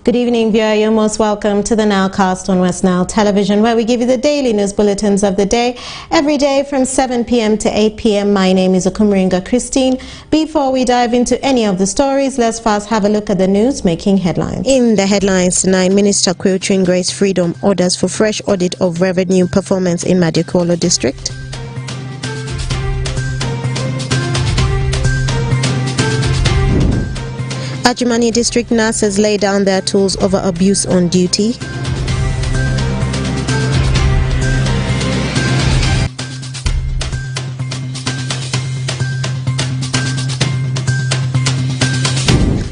Good evening, viewer. You're most welcome to the NILECAST on Westnile Television, where we give you the daily news bulletins of the day, every day from 7 p.m. to 8 p.m. My name is Okumiringa Christine. Before we dive into any of the stories, let's first have a look at the news making headlines. In the headlines tonight, Minister Quiltrin Grace Freedom orders for fresh audit of revenue performance in Madiokolo District. Ajumani District nurses lay down their tools over abuse on duty.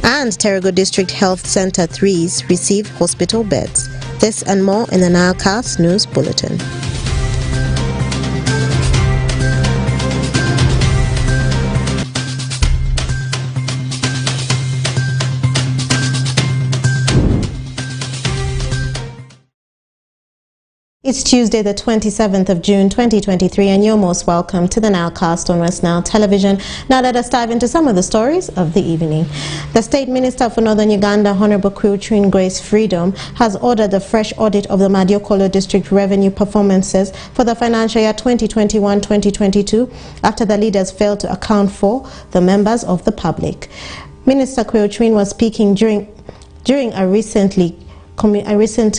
And Terego District Health Center 3s receive hospital beds. This and more in the NILECAST News Bulletin. It's Tuesday, the 27th of June, 2023, and you're most welcome to the NILECAST on Westnile Television. Now let us dive into some of the stories of the evening. The State Minister for Northern Uganda, Honorable Quiltrin Grace Freedom, has ordered a fresh audit of the Madiokolo District revenue performances for the financial year 2021-2022 after the leaders failed to account for the members of the public. Minister Quiltrin was speaking during a recent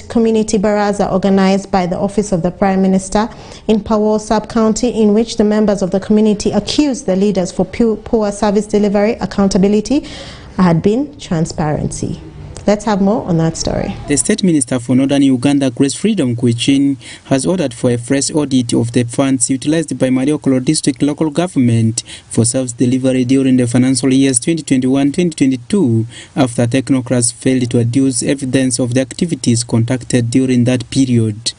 community baraza organized by the Office of the Prime Minister in Powell Sub-County, in which the members of the community accused the leaders for poor service delivery, accountability, had been transparency. Let's have more on that story. The State Minister for Northern Uganda, Grace Freedom Quiltrin, has ordered for a fresh audit of the funds utilized by Madiokolo District local government for service delivery during the financial years 2021-2022 after technocrats failed to adduce evidence of the activities conducted during that period.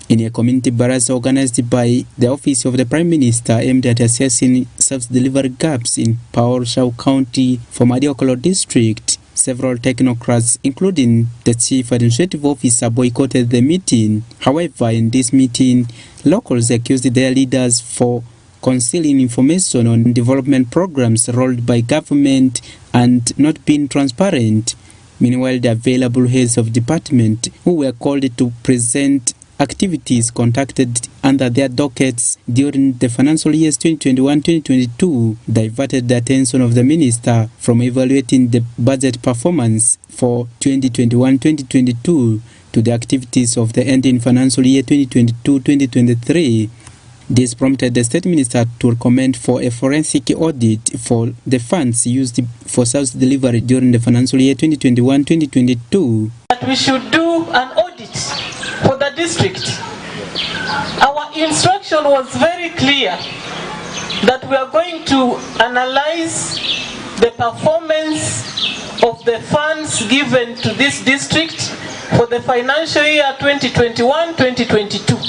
In a community baraza organized by the Office of the Prime Minister aimed at assessing service delivery gaps in Powell Sub-County for Madiokolo District, several technocrats, including the Chief Administrative Officer, boycotted the meeting. However, in this meeting, locals accused their leaders for concealing information on development programs rolled by government and not being transparent. Meanwhile, the available heads of department, who were called to present activities conducted under their dockets during the financial years 2021-2022, diverted the attention of the minister from evaluating the budget performance for 2021-2022 to the activities of the ending financial year 2022-2023. This prompted the State Minister to recommend for a forensic audit for the funds used for service delivery during the financial year 2021-2022. That we should do an audit for the district. Our instruction was very clear that we are going to analyze the performance of the funds given to this district for the financial year 2021-2022.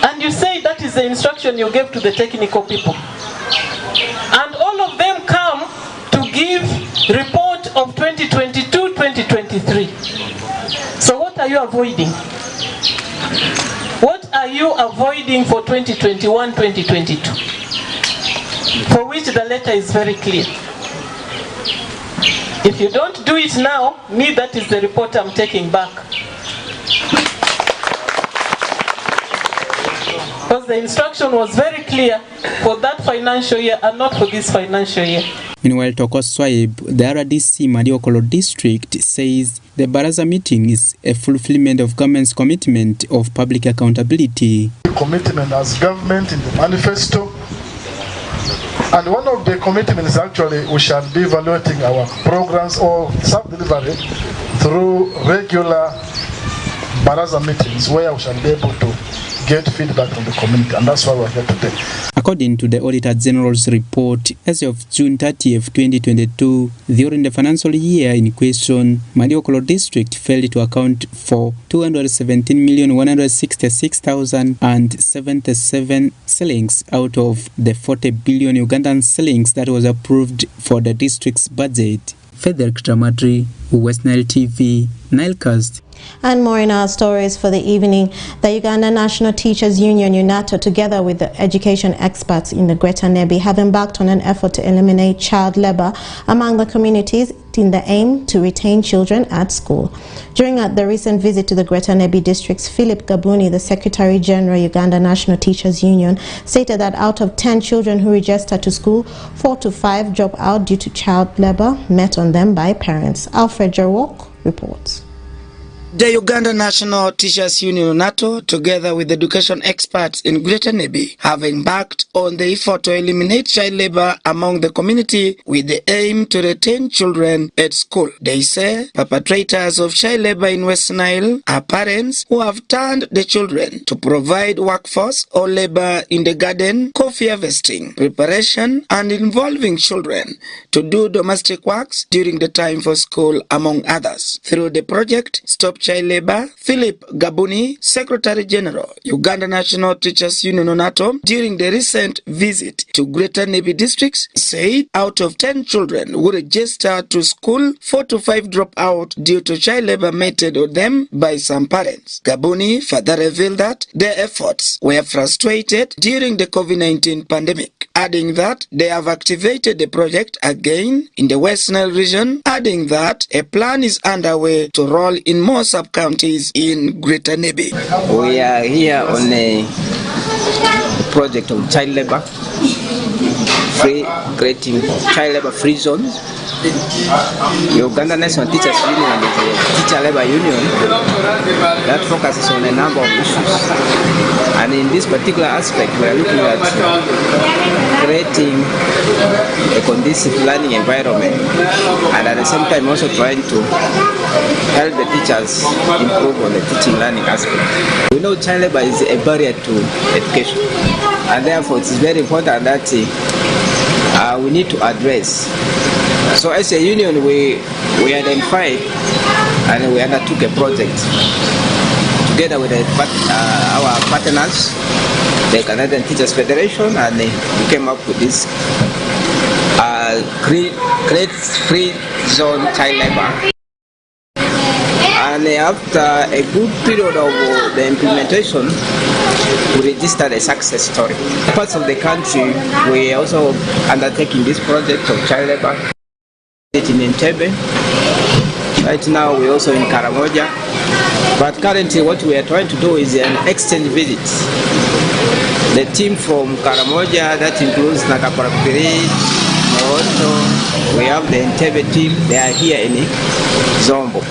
And you say that is the instruction you gave to the technical people. And all of them come to give report of 2022-2023. So what are you avoiding? What are you avoiding for 2021-2022? For which the letter is very clear. If you don't do it now, that is the report I'm taking back. Because the instruction was very clear for that financial year and not for this financial year. Meanwhile, Tokos Swaib, the RDC Madiokolo District, says the Baraza meeting is a fulfillment of government's commitment of public accountability. Commitment as government in the manifesto. And one of the commitments actually we shall be evaluating our programs or sub-delivery through regular Baraza meetings where we shall be able to get feedback from the community, and that's why we're here today. According to the Auditor General's report, as of June 30th, 2022, during the financial year in question, Madiokolo District failed to account for 217,166,077 shillings out of the 40 billion Ugandan shillings that was approved for the district's budget. Frederick Dramatri, Westnile TV, NILECAST. And more in our stories for the evening. The Uganda National Teachers Union, UNATO, together with the education experts in the Greater Nebi, have embarked on an effort to eliminate child labor among the communities in the aim to retain children at school. During the recent visit to the Greater Nebi districts, Philip Gabuni, the Secretary General, Uganda National Teachers Union, stated that out of 10 children who register to school, 4 to 5 drop out due to child labor met on them by parents. Alfred Jarwok reports. The Uganda National Teachers Union (NATO), together with education experts in Greater Nebi, have embarked on the effort to eliminate child labor among the community with the aim to retain children at school. They say perpetrators of child labor in Westnile are parents who have turned the children to provide workforce or labor in the garden, coffee harvesting, preparation, and involving children to do domestic works during the time for school, among others. Through the project Stop Child Labor, Philip Gabuni, Secretary General, Uganda National Teachers Union (NATO), during the recent visit to Greater Nebi districts, said out of 10 children who register to school, 4 to 5 drop out due to child labor meted on them by some parents. Gabuni further revealed that their efforts were frustrated during the COVID-19 pandemic, adding that they have activated the project again in the Westnile region, adding that a plan is underway to roll in more sub-counties in Greater Nebi. We are here on a project of child labor, creating child labor free zones. Uganda National Teachers Union is a teacher labor union that focuses on a number of issues. And in this particular aspect, we are looking at creating a conducive learning environment and at the same time also trying to help the teachers improve on the teaching learning aspect. We know child labor is a barrier to education, and therefore it is very important that we need to address. So as a union, we identified and we undertook a project together with our partners, the Canadian Teachers Federation, and we came up with this create free zone child labor. And after a good period of the implementation, we registered a success story. In parts of the country, we are also undertaking this project of child labor. In Entebbe. Right now we're also in Karamoja, but currently what we are trying to do is an exchange visit. The team from Karamoja, that includes Nakaparapiri, Moroto, we have the Entebbe team, they are here in Zombo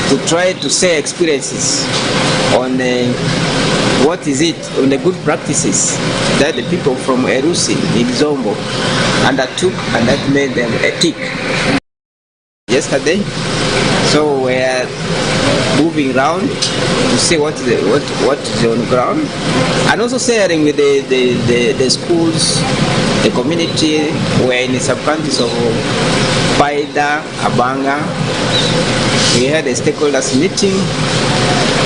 to try to share experiences on what is it, on the good practices that the people from Erusi in Zombo undertook, and that made them a tick yesterday. So we are moving around to see what is on ground, and also sharing with the schools, the community. We are in the sub-counties of Paida, Abanga. We had a stakeholders meeting,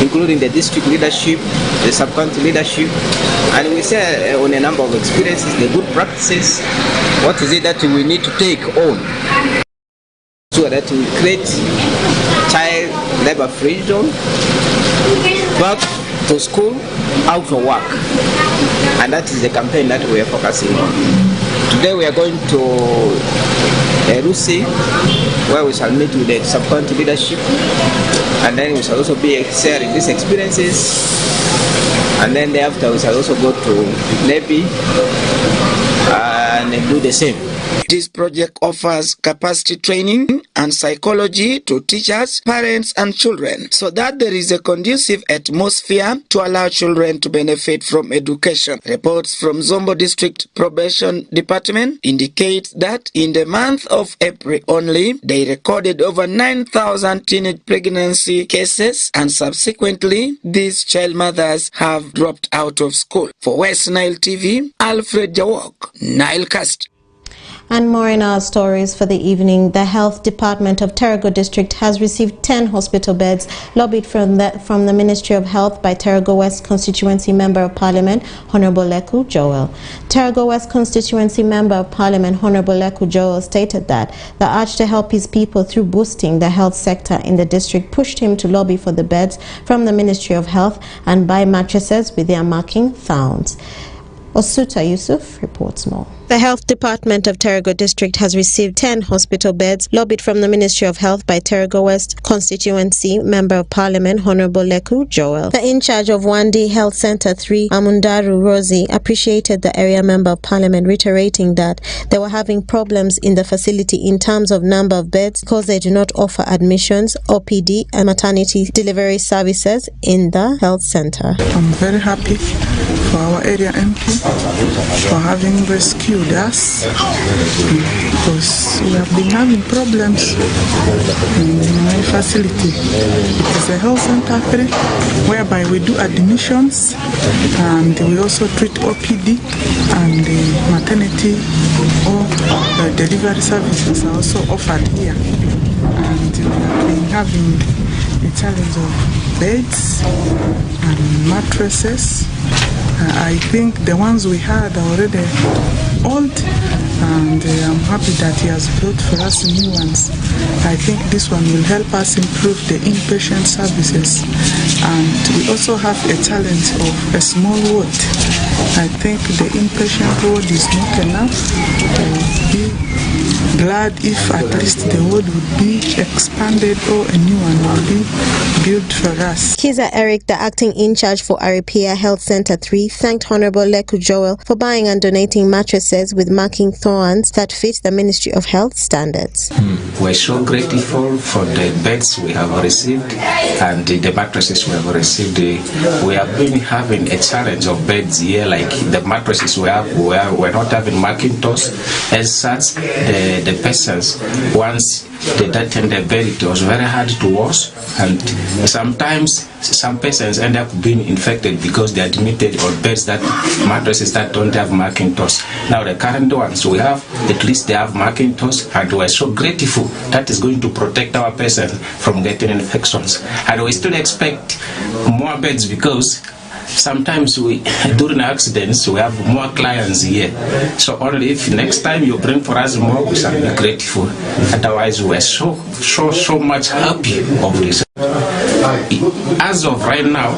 including the district leadership, the sub-county leadership, and we say on a number of experiences, the good practices, what is it that we need to take on so that we create child labor free zone, back to school, out for work. And that is the campaign that we are focusing on. Today we are going to Erusi, where we shall meet with the sub-county leadership, and then we shall also be sharing these experiences, and then thereafter we shall also go to Nebi and do the same. This project offers capacity training and psychology to teachers, parents, and children so that there is a conducive atmosphere to allow children to benefit from education. Reports from Zombo District Probation Department indicate that in the month of April only, they recorded over 9,000 teenage pregnancy cases, and subsequently, these child mothers have dropped out of school. For Westnile TV, Alfred Jarwok, NILECAST. And more in our stories for the evening. The Health Department of Terrago District has received 10 hospital beds lobbied from the Ministry of Health by Terrago West Constituency Member of Parliament, Honorable Leku Joel. Terrago West Constituency Member of Parliament, Honorable Leku Joel, stated that the urge to help his people through boosting the health sector in the district pushed him to lobby for the beds from the Ministry of Health and buy mattresses with their marking found. Osuta Yusuf reports more. The Health Department of Terego District has received 10 hospital beds lobbied from the Ministry of Health by Terego West Constituency Member of Parliament Honorable Leku Joel. The in charge of 1D Health Center 3, Amundaru Rosie, appreciated the area Member of Parliament, reiterating that they were having problems in the facility in terms of number of beds because they do not offer admissions, OPD and maternity delivery services in the health center. I'm very happy for our area MP for having rescued us because we have been having problems in my facility. It is a health center whereby we do admissions and we also treat OPD and maternity or delivery services are also offered here. And we have been having a challenge of beds and mattresses. I think the ones we had are already old, and I'm happy that he has brought for us new ones. I think this one will help us improve the inpatient services, and we also have a challenge of a small ward. I think the inpatient ward is not enough. I would be glad if at least the ward would be expanded or a new one would be built for us. Kiza Eric, the acting in charge for Aripia Health Center 3, thanked Honorable Leku Joel for buying and donating mattresses with marking thorns that fit the Ministry of Health standards. We're so grateful for the beds we have received and the mattresses we have received. We have been having a challenge of beds here, like the mattresses we have, we're not having Macintosh as such. The persons, once they attend the bed, it was very hard to wash, and sometimes some persons end up being infected because they are admitted on beds that mattresses that don't have Macintosh. Now the current ones we have, at least they have Macintosh, and we're so grateful that is going to protect our persons from getting infections. And we still expect more beds because sometimes during accidents we have more clients here, so only if next time you bring for us more, we shall be grateful. Otherwise we're so much happy of this. As of right now,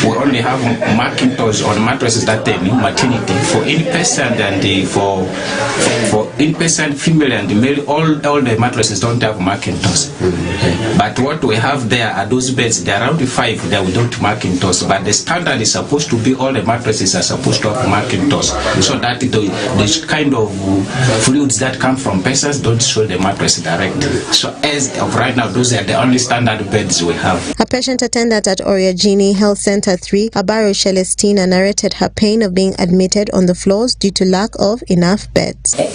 we only have Macintosh on mattresses that are new maternity for inpatient and for inpatient female and male. All the mattresses don't have Macintosh. But what we have there are those beds. There are around 5 that without Macintosh. But the standard is supposed to be all the mattresses are supposed to have Macintosh, so that the kind of fluids that come from persons don't show the mattress directly. So as of right now, those are the only standard beds we have. A patient attendant at Oriagini Health Center 3, Abaro Celestina, narrated her pain of being admitted on the floors due to lack of enough beds. The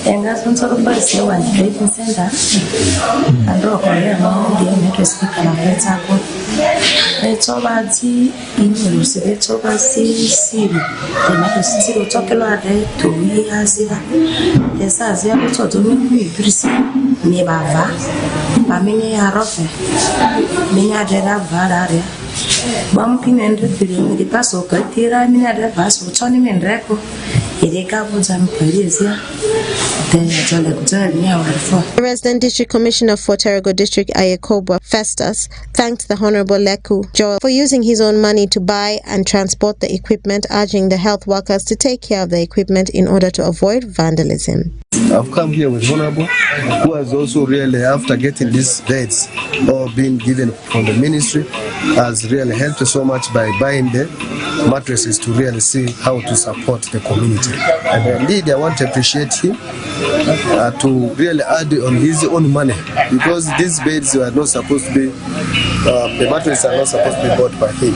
resident district commissioner for Terego District, Ayekobwa Festus, thanked the Honorable Leku Joel for using his own money to buy and transport the equipment, urging the health workers to take care of the equipment in order to avoid vandalism. I've come here with Honorable, who has also really, after getting these beds or being given from the ministry, has really helped so much by buying the mattresses to really see how to support the community. And indeed, I want to appreciate him to really add on his own money, because these beds are not supposed to be, the mattresses are not supposed to be bought by him.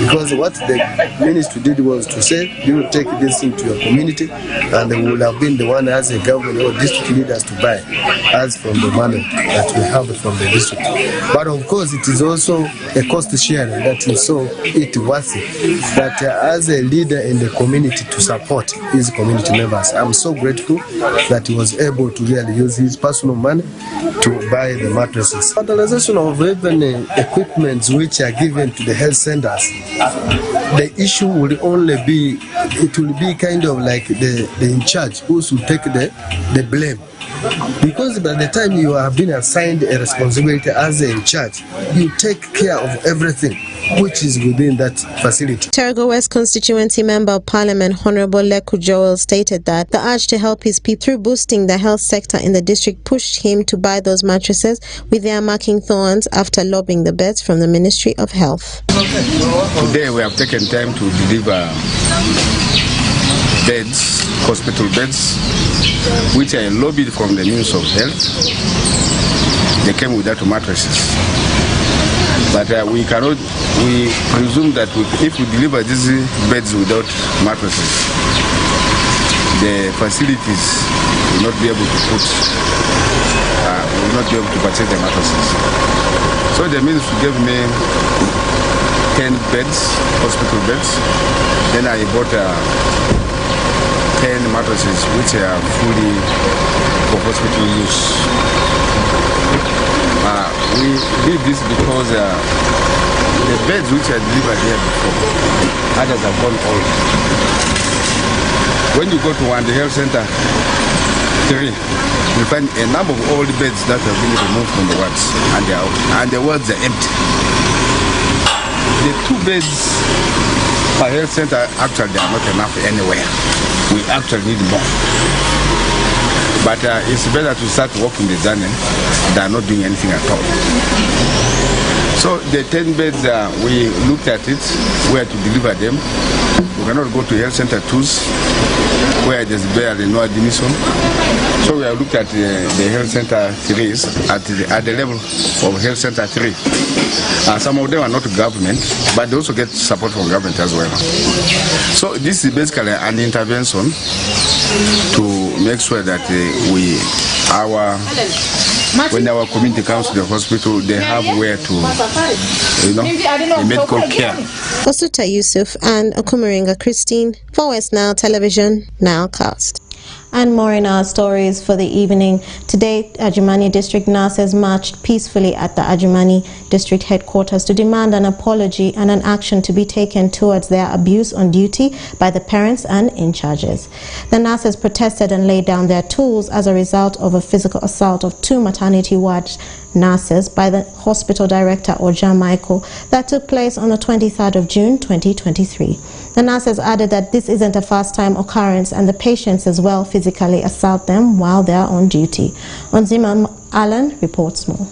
Because what the ministry did was to say, you will take this into your community, and they will have been the one as a government or district leaders to buy, as from the money that we have from the district. But of course, it is also a cost sharing that is so it worth it, that as a leader in the community to support his community members. I'm so grateful that he was able to really use his personal money to buy the mattresses. Utilization of even equipment which are given to the health centers, the issue will only be, it will be kind of like the in charge who should take the blame. Because by the time you have been assigned a responsibility as in charge, you take care of everything which is within that facility. Tergo West constituency member of parliament Honorable Leku Joel stated that the urge to help his people through boosting the health sector in the district pushed him to buy those mattresses with their marking thorns after lobbying the beds from the Ministry of Health. Today we have taken time to deliver beds, hospital beds, which I lobbied from the Ministry of Health. They came without mattresses. But we presume that if we deliver these beds without mattresses, the facilities will not be able to purchase the mattresses. So the ministry gave me 10 beds, hospital beds. Then I bought 10 mattresses which are fully for hospital use. We did this because the beds which are delivered here before, others have gone old. When you go to one, the health center 3, you find a number of old beds that have been removed from the wards, and the wards are empty. The 2 beds per health center actually are not enough anywhere. We actually need more. But it's better to start walking the journey than not doing anything at all. So the 10 beds, we looked at it, where to deliver them. We cannot go to health center 2s, where there's barely no admission. So we have looked at the health center 3s at the level of health center 3. Some of them are not government, but they also get support from government as well. So this is basically an intervention to make sure that when our community comes to the hospital, they have where to, the medical care. Osuta Yusuf and Okumaringa Christine for Westnile Television, NILECAST. And more in our stories for the evening. Today, Adjumani District nurses marched peacefully at the Adjumani District headquarters to demand an apology and an action to be taken towards their abuse on duty by the parents and in charges. The nurses protested and laid down their tools as a result of a physical assault of 2 maternity ward nurses by the hospital director Oja Michael that took place on the 23rd of June 2023. The nurses added that this isn't a first-time occurrence and the patients as well physically assault them while they are on duty. Onzima Allen reports more.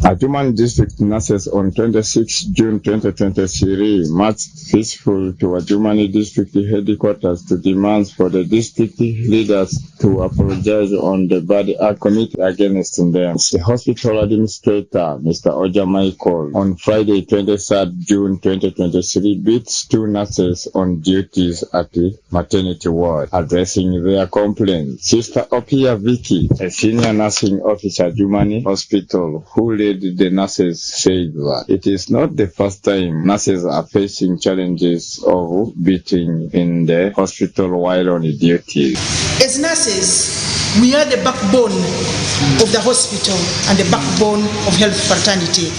Adjumani District nurses on 26 June 2023 marched peaceful to Adjumani District headquarters to demand for the district leaders to apologize on the bad act committed against them. The hospital administrator, Mr. Oja Michael, on Friday 23rd June 2023 beat 2 nurses on duties at the maternity ward. Addressing their complaint, Sister Opia Vicky, a senior nursing officer at Adjumani Hospital, who led the nurses, said that it is not the first time nurses are facing challenges of beating in the hospital while on duty. As nurses, we are the backbone of the hospital and the backbone of health fraternity.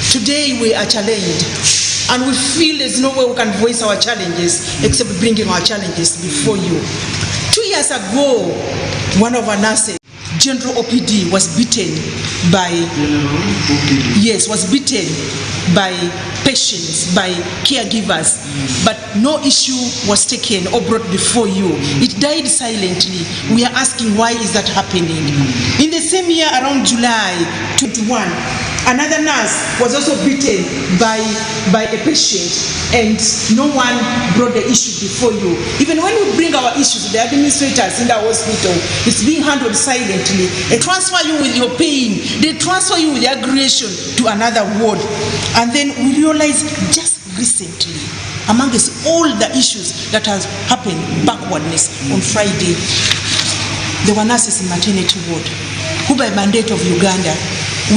Today we are challenged and we feel there's no way we can voice our challenges except bringing our challenges before you. 2 years ago, one of our nurses, General OPD, was beaten by patients, by caregivers, but no issue was taken or brought before you. It died silently. We are asking, why is that happening? In the same year, around July 21, another nurse was also beaten by a patient, and no one brought the issue before you. Even when we bring our issues to the administrators in the hospital, it's being handled silently. They transfer you with your pain, they transfer you with the aggression to another ward. And then we realize just recently, amongst all the issues that has happened, backwardness, on Friday, there were nurses in maternity ward who by mandate of Uganda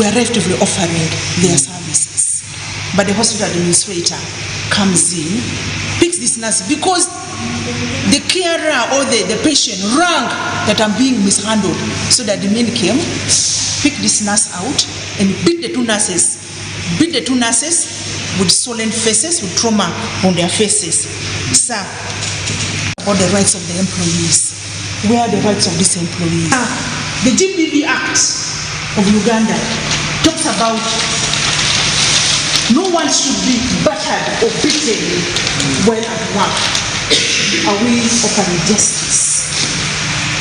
were relatively offering their services. But the hospital administrator comes in, picks this nurse because the carer or the patient rang that I'm being mishandled. So that the men came, picked this nurse out and beat the 2 nurses. Beat the 2 nurses with swollen faces, with trauma on their faces. Sir, about the rights of the employees. Where are the rights of these employees? The GBV Act of Uganda talks about no one should be battered or beaten while at work. Are we offering justice?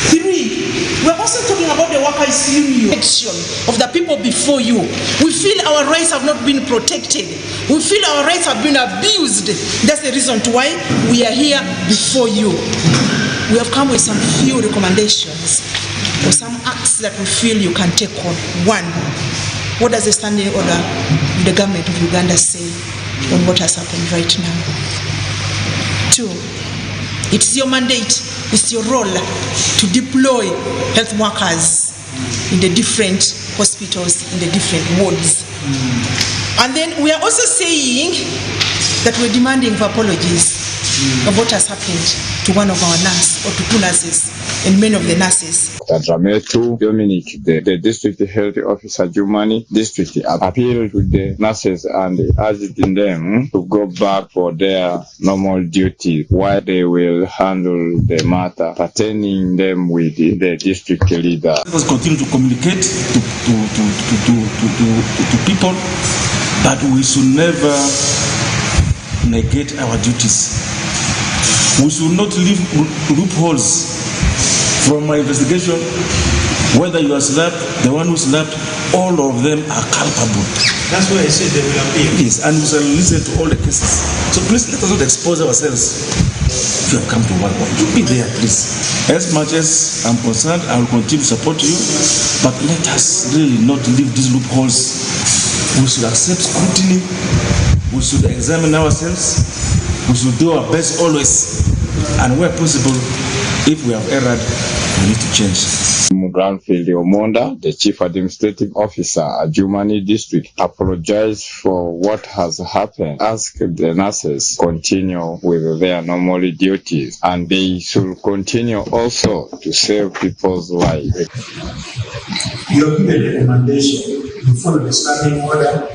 3, we're also talking about the workers' union action of the people before you. We feel our rights have not been protected. We feel our rights have been abused. That's the reason why we are here before you. We have come with some few recommendations or some acts that we feel you can take on. 1, what does the standing order of the government of Uganda say on what has happened right now? 2, it's your mandate, it's your role to deploy health workers in the different hospitals, in the different wards. And then we are also saying that we're demanding for apologies of what has happened to one of our nurses or to 2 nurses and many of the nurses. Drametu Dominic, the district health officer, Jumani district, appealed to the nurses and urged them to go back for their normal duty while they will handle the matter pertaining them with the district leader. Let us continue to communicate to people that we should never negate our duties. We should not leave loopholes. From my investigation, whether you are slapped, the one who slapped, all of them are culpable. That's why I said they will appeal. Yes, and we shall listen to all the cases. So please let us not expose ourselves. If you have come to work, you be there, please. As much as I'm concerned, I will continue to support you, but let us really not leave these loopholes. We should accept scrutiny. We should examine ourselves. We should do our best always. And where possible, if we have erred, we need to change. Granfield Omonda, the Chief Administrative Officer at Jumani District, apologized for what has happened, asked the nurses to continue with their normal duties, and they should continue also to save people's lives. You have given a recommendation, you follow the standing order,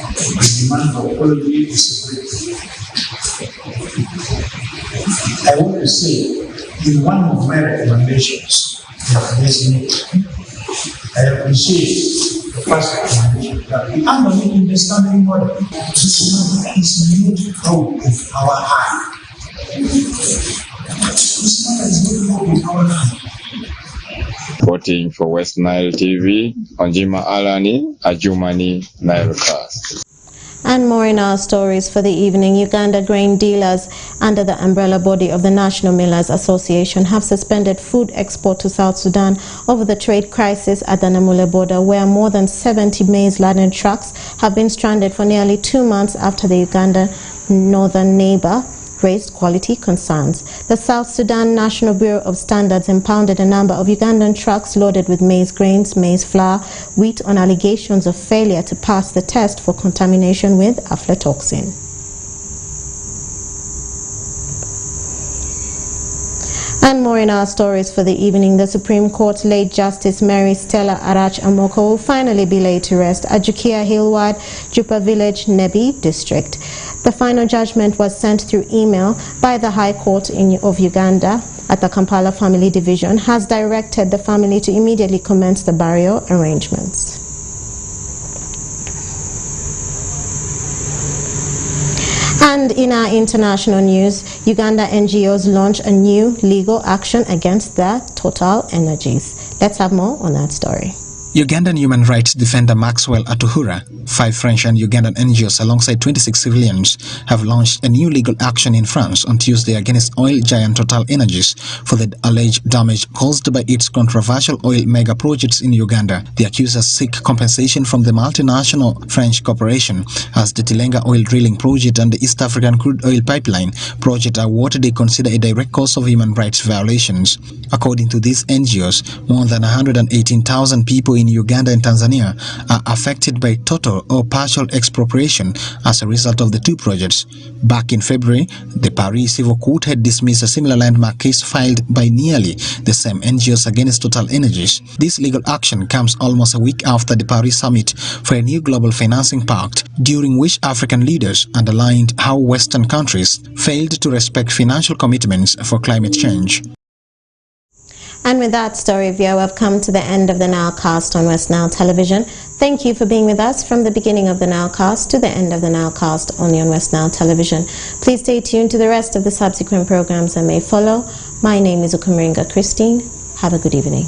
the demand for apology is separate. I want to say, in one of my recommendations, I appreciate the first recommendation that we are not making the standing order. This is not out of our hand. This matter is not out of our hand. Reporting for Westnile TV, Onjima Alani, Ajumani, NILECAST. And more in our stories for the evening. Uganda grain dealers under the umbrella body of the National Millers Association have suspended food export to South Sudan over the trade crisis at the Namule border, where more than 70 maize-laden trucks have been stranded for nearly 2 months after the Uganda northern neighbor raised quality concerns. The South Sudan National Bureau of Standards impounded a number of Ugandan trucks loaded with maize grains, maize flour, wheat on allegations of failure to pass the test for contamination with aflatoxin. And more in our stories for the evening. The Supreme Court late Justice Mary Stella Arach Amoko will finally be laid to rest at Jukia Hillward, Jupa Village, Nebi District. The final judgment was sent through email by the High Court of Uganda at the Kampala Family Division, has directed the family to immediately commence the burial arrangements. And in our international news, Uganda NGOs launch a new legal action against the Total Energies. Let's have more on that story. Ugandan human rights defender Maxwell Atuhura, 5 French and Ugandan NGOs alongside 26 civilians have launched a new legal action in France on Tuesday against oil giant Total Energies for the alleged damage caused by its controversial oil mega projects in Uganda. The accusers seek compensation from the multinational French corporation as the Tilenga oil drilling project and the East African crude oil pipeline project are what they consider a direct cause of human rights violations. According to these NGOs, more than 118,000 people in Uganda and Tanzania are affected by total or partial expropriation as a result of the two projects. Back in February, the Paris Civil Court had dismissed a similar landmark case filed by nearly the same NGOs against Total Energies. This legal action comes almost a week after the Paris Summit for a new global financing pact, during which African leaders underlined how Western countries failed to respect financial commitments for climate change. And with that story view, we've come to the end of the NILECAST on Westnile Television. Thank you for being with us from the beginning of the NILECAST to the end of the NILECAST only on Westnile Television. Please stay tuned to the rest of the subsequent programs that may follow. My name is Ukumaringa Christine. Have a good evening.